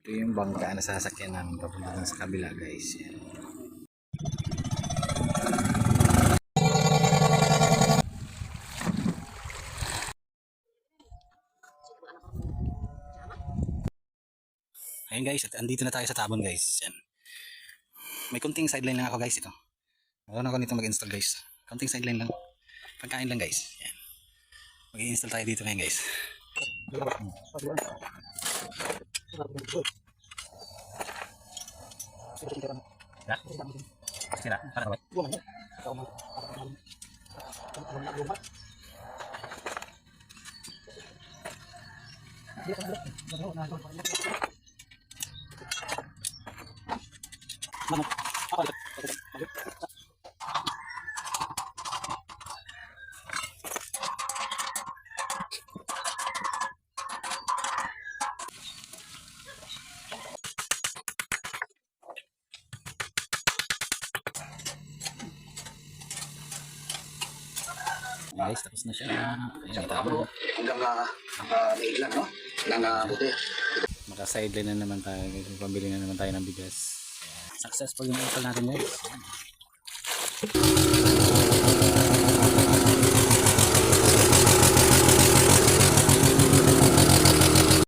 Ito yung bangka na sasakyan namin papunta dun sa kabila guys. Yan. Ayun guys, at andito na tayo sa Tabon guys. Yan. May kunting sideline lang ako guys ito. Meron ako nito mag-install guys. Kunting sideline lang. Pagkain lang guys. Yan. Mag-i-install tayo dito ngayon guys. Sira, para ba? Guys, tapos na siya. Ayan, tama. Hanggang maig lang, no? Hanggang buti. Maka-sideline na naman tayo. Pambili na naman tayo ng bigas. Successful yung install natin guys.